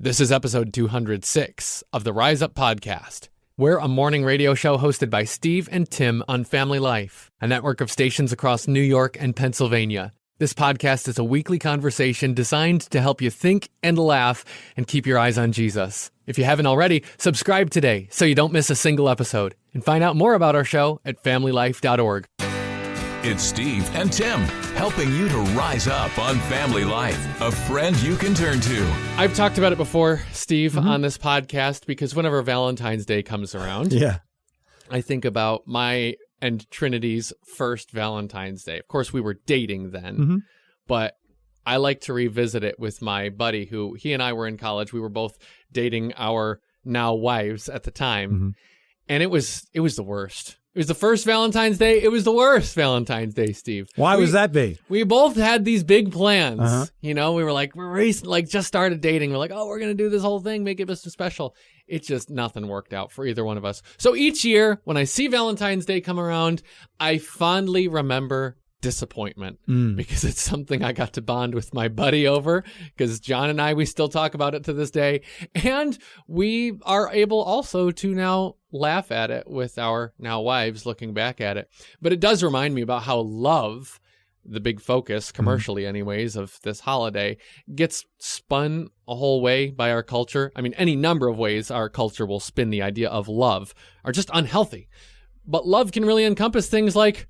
This is episode 206 of the Rise Up Podcast. We're a morning radio show hosted by Steve and Tim on Family Life, a network of stations across New York and Pennsylvania. This podcast is a weekly conversation designed to help you think and laugh and keep your eyes on Jesus. If you haven't already, subscribe today so you don't miss a single episode. And find out more about our show at familylife.org. It's Steve and Tim helping you to rise up on Family Life, a friend you can turn to. I've talked about it before, Steve, on this podcast, because whenever Valentine's Day comes around, I think about my and Trinity's first Valentine's Day. Of course, we were dating then, but I like to revisit it with my buddy who he and I were in college. We were both dating our now wives at the time, and it was the worst. It was the first Valentine's Day. It was the worst Valentine's Day, Steve. Why was that big? We both had these big plans. You know, we were like, just started dating. We're like, oh, we're going to do this whole thing, make it Mr. Special. It just, nothing worked out for either one of us. So each year, when I see Valentine's Day come around, I fondly remember disappointment because it's something I got to bond with my buddy over, because John and I, we still talk about it to this day. And we are able also to now laugh at it with our now wives looking back at it. But it does remind me about how love, the big focus commercially anyways of this holiday, gets spun a whole way by our culture. I mean, any number of ways our culture will spin the idea of love are just unhealthy. But love can really encompass things like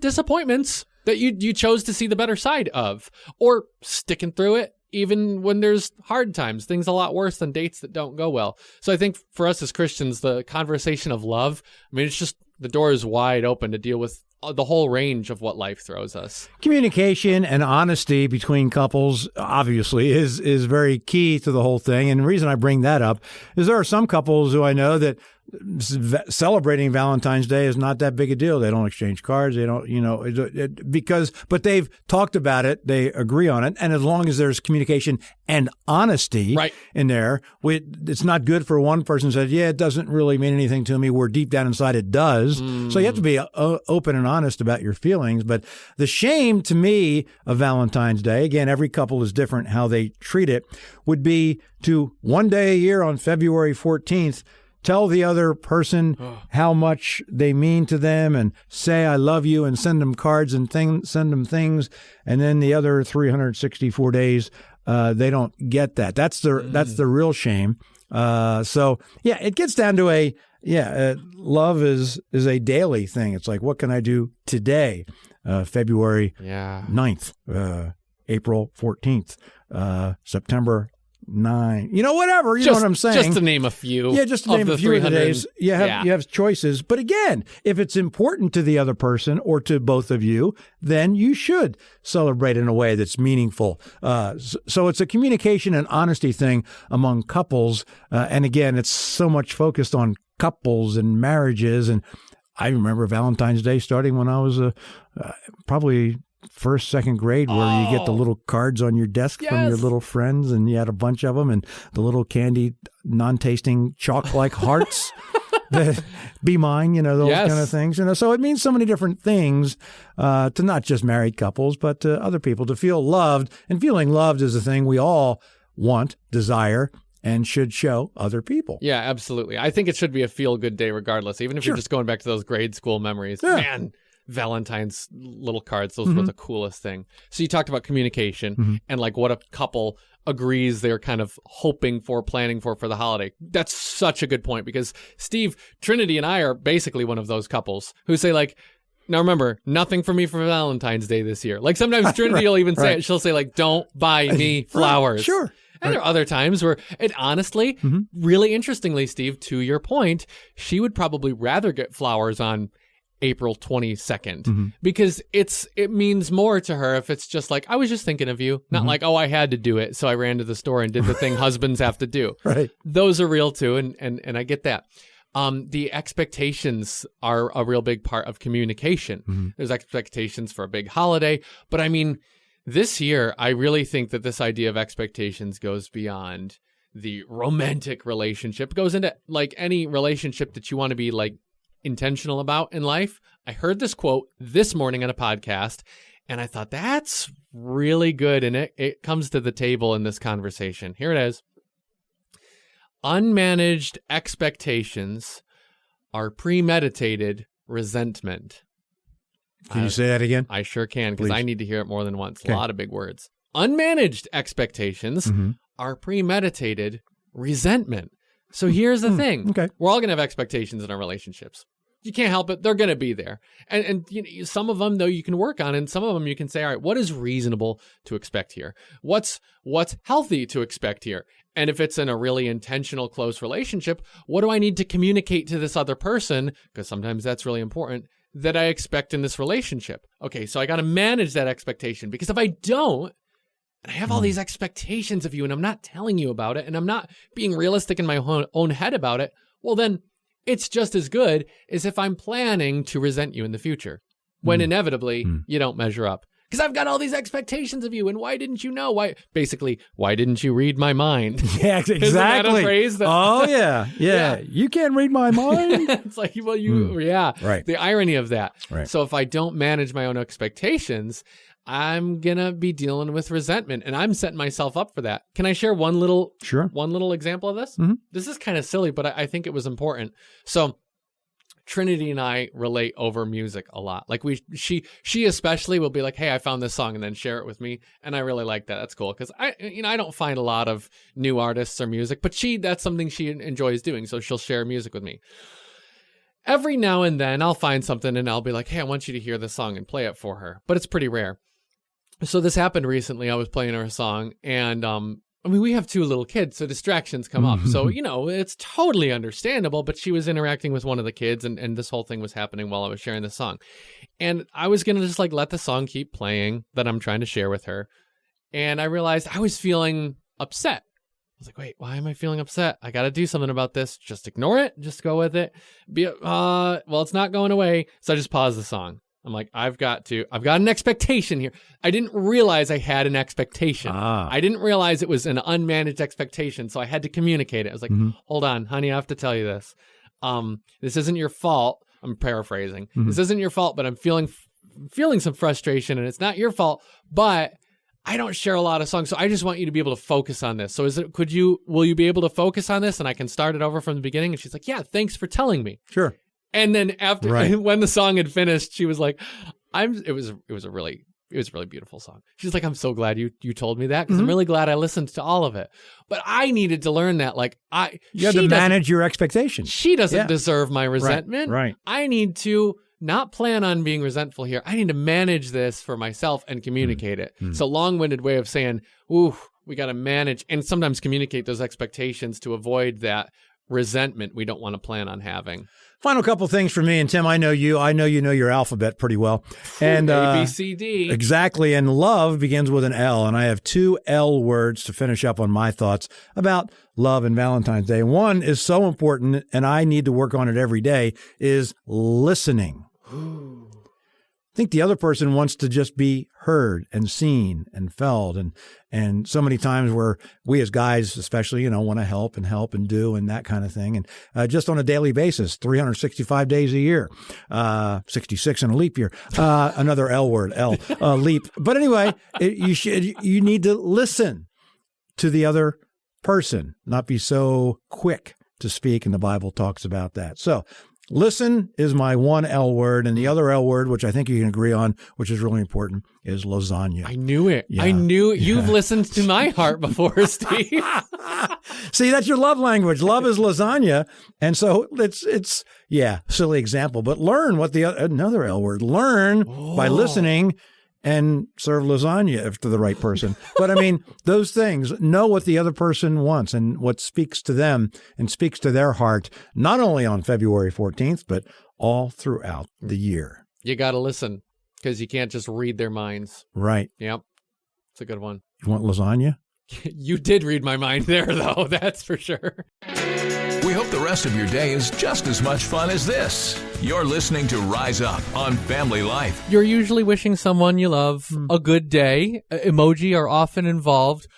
disappointments that you chose to see the better side of, or sticking through it even when there's hard times, things a lot worse than dates that don't go well. So I think for us as Christians, the conversation of love, I mean, it's just, the door is wide open to deal with the whole range of what life throws us. Communication and honesty between couples, obviously, is very key to the whole thing. And the reason I bring that up is there are some couples who I know that celebrating Valentine's Day is not that big a deal. They don't exchange cards. They don't, but they've talked about it. They agree on it. And as long as there's communication and honesty in there, it's not good for one person to say, yeah, it doesn't really mean anything to me, where deep down inside it does. So you have to be open and honest about your feelings. But the shame to me of Valentine's Day, again, every couple is different how they treat it, would be to one day a year on February 14th, tell the other person how much they mean to them and say, I love you, and send them cards and send them things. And then the other 364 days, they don't get that. That's the real shame. So yeah, it gets down to love is a daily thing. It's like, what can I do today? February 9th, April 14th, September 9, whatever, know what I'm saying? Just to name a few. Yeah, just to name a few of the days. You have choices. But again, if it's important to the other person or to both of you, then you should celebrate in a way that's meaningful. So it's a communication and honesty thing among couples. And again, it's so much focused on couples and marriages. And I remember Valentine's Day starting when I was probably first, second grade, where you get the little cards on your desk from your little friends, and you had a bunch of them, and the little candy, non-tasting chalk-like hearts that be mine, those kind of things. So it means so many different things to not just married couples, but to other people, to feel loved. And feeling loved is a thing we all want, desire, and should show other people. Yeah, absolutely. I think it should be a feel-good day regardless, even if you're just going back to those grade school memories. Yeah. Man, Valentine's little cards, those were the coolest thing. So you talked about communication and like what a couple agrees they're kind of hoping for, planning for the holiday. That's such a good point, because Steve, Trinity and I are basically one of those couples who say like, now remember, nothing for me for Valentine's Day this year. Like sometimes Trinity will even say it. She'll say like, don't buy me flowers. Sure. And there are other times where, and honestly, really interestingly, Steve, to your point, she would probably rather get flowers on April 22nd because it means more to her if it's just like, I was just thinking of you, not like, oh, I had to do it, so I ran to the store and did the thing husbands have to do. Right. Those are real too, and I get that. The expectations are a real big part of communication. There's expectations for a big holiday, but I mean, this year, I really think that this idea of expectations goes beyond the romantic relationship. It goes into like any relationship that you want to be like intentional about in life. I heard this quote this morning on a podcast, and I thought that's really good, and it comes to the table in this conversation. Here it is. Unmanaged expectations are premeditated resentment. Can you say that again? I sure can, because Please. I need to hear it more than once. Okay. A lot of big words. Unmanaged expectations are premeditated resentment. So here's the thing. Okay. We're all going to have expectations in our relationships. You can't help it. They're going to be there. And you know, some of them, though, you can work on. And some of them you can say, all right, what is reasonable to expect here? What's healthy to expect here? And if it's in a really intentional, close relationship, what do I need to communicate to this other person? Because sometimes that's really important, that I expect in this relationship. Okay, so I got to manage that expectation, because if I don't, and I have all these expectations of you and I'm not telling you about it and I'm not being realistic in my own head about it, well, then it's just as good as if I'm planning to resent you in the future, when inevitably you don't measure up. Because I've got all these expectations of you, and why didn't you know? Why didn't you read my mind? Yeah, exactly. Isn't that a phrase that- Oh, yeah. You can't read my mind. It's like, well, yeah. Right. The irony of that. Right. So if I don't manage my own expectations, I'm going to be dealing with resentment, and I'm setting myself up for that. Can I share one little example of this? This is kind of silly, but I think it was important. So Trinity and I relate over music a lot. Like she especially will be like, "Hey, I found this song," and then share it with me, and I really like that. That's cool, because I don't find a lot of new artists or music, but that's something she enjoys doing, so she'll share music with me. Every now and then I'll find something and I'll be like, "Hey, I want you to hear this song," and play it for her, but it's pretty rare. So this happened recently. I was playing her a song, and we have 2 little kids, so distractions come up. So, it's totally understandable, but she was interacting with one of the kids, and this whole thing was happening while I was sharing the song. And I was going to just let the song keep playing that I'm trying to share with her. And I realized I was feeling upset. I was like, wait, why am I feeling upset? I got to do something about this. Just ignore it. Just go with it. Well, it's not going away. So I just paused the song. I'm like, I've got an expectation here. I didn't realize I had an expectation. I didn't realize it was an unmanaged expectation. So I had to communicate it. I was like, hold on, honey, I have to tell you this. This isn't your fault. I'm paraphrasing. This isn't your fault, but I'm feeling some frustration, and it's not your fault, but I don't share a lot of songs. So I just want you to be able to focus on this. So will you be able to focus on this? And I can start it over from the beginning. And she's like, yeah, thanks for telling me. Sure. And then after, when the song had finished, she was like, it was a really beautiful song. She's like, I'm so glad you told me that, because I'm really glad I listened to all of it. But I needed to learn that. Like, you have to manage your expectations. She doesn't deserve my resentment. Right. I need to not plan on being resentful here. I need to manage this for myself and communicate it. It's a long-winded way of saying, we got to manage and sometimes communicate those expectations to avoid that resentment we don't want to plan on having. Final couple things for me, and Tim, I know you know your alphabet pretty well. And A, B, C, D. Exactly. And love begins with an L. And I have 2 L words to finish up on my thoughts about love and Valentine's Day. One is so important, and I need to work on it every day, is listening. I think the other person wants to just be heard and seen and felt, and so many times where we as guys especially, want to help and do and that kind of thing, and just on a daily basis, 365 days a year, 66 in a leap year, another L word, leap. But anyway, you need to listen to the other person, not be so quick to speak, and the Bible talks about that. So listen is my 1 L word, and the other L word, which I think you can agree on, which is really important, is lasagna. I knew it. Yeah. I knew it. You've listened to my heart before, Steve. See, that's your love language. Love is lasagna. And so it's silly example, but learn what another L word, learn by listening and serve lasagna to the right person. But I mean, those things, know what the other person wants and what speaks to them and speaks to their heart, not only on February 14th, but all throughout the year. You got to listen, because you can't just read their minds. Right. Yep. It's a good one. You want lasagna? You did read my mind there, though. That's for sure. We hope the rest of your day is just as much fun as this. You're listening to Rise Up on Family Life. You're usually wishing someone you love a good day. Emoji are often involved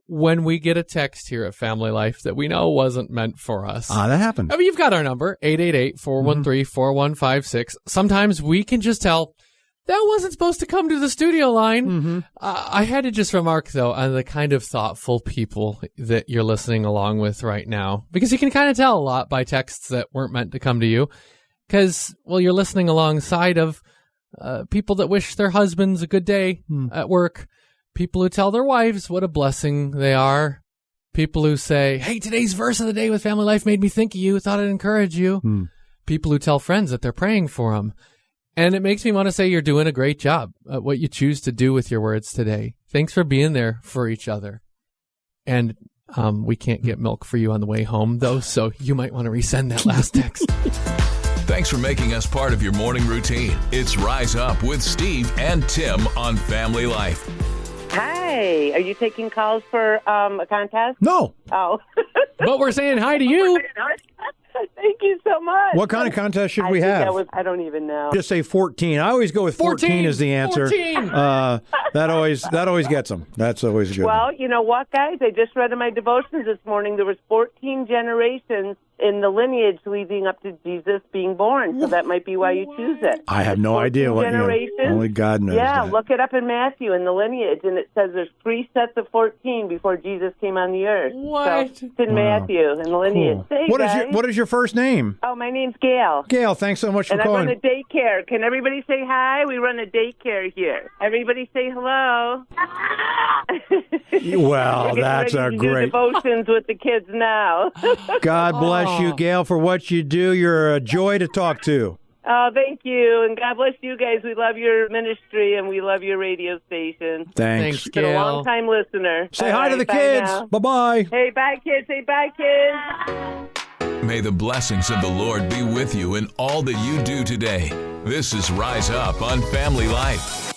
when we get a text here at Family Life that we know wasn't meant for us. That happened. I mean, you've got our number, 888-413-4156. Sometimes we can just tell That wasn't supposed to come to the studio line. I had to just remark, though, on the kind of thoughtful people that you're listening along with right now, because you can kind of tell a lot by texts that weren't meant to come to you, because, well, you're listening alongside of people that wish their husbands a good day at work, people who tell their wives what a blessing they are, people who say, hey, today's verse of the day with Family Life made me think of you, thought I'd encourage you, people who tell friends that they're praying for them. And it makes me want to say you're doing a great job at what you choose to do with your words today. Thanks for being there for each other. And we can't get milk for you on the way home, though, so you might want to resend that last text. Thanks for making us part of your morning routine. It's Rise Up with Steve and Tim on Family Life. Hi. Are you taking calls for a contest? No. Oh. But we're saying hi to you. Thank you so much. What kind of contest should we have? I don't even know. Just say 14. I always go with 14 as the answer. 14. That always gets them. That's always good. Well, you know what, guys? I just read in my devotions this morning there was 14 generations in the lineage leading up to Jesus being born. So that might be why you choose it. I have no idea what generations. Only God knows. Yeah, that. look it up in Matthew in the lineage, and it says there's 3 sets of 14 before Jesus came on the earth. What? So it's in Matthew in the lineage. Cool. Hey, What is your first name? Oh, my name's Gail. Gail, thanks so much for And calling. I run a daycare. Can everybody say hi? We run a daycare here. Everybody say hello. Well, that's ready a to great. do devotions with the kids now. God bless you, Gail, for what you do. You're a joy to talk to. Oh, thank you. And God bless you guys. We love your ministry and we love your radio station. Thanks. Been a Gail. long-time listener. Say All hi to right, the bye kids. now. Bye-bye. Hey, bye, kids. Say bye, kids. May the blessings of the Lord be with you in all that you do today. This is Rise Up on Family Life.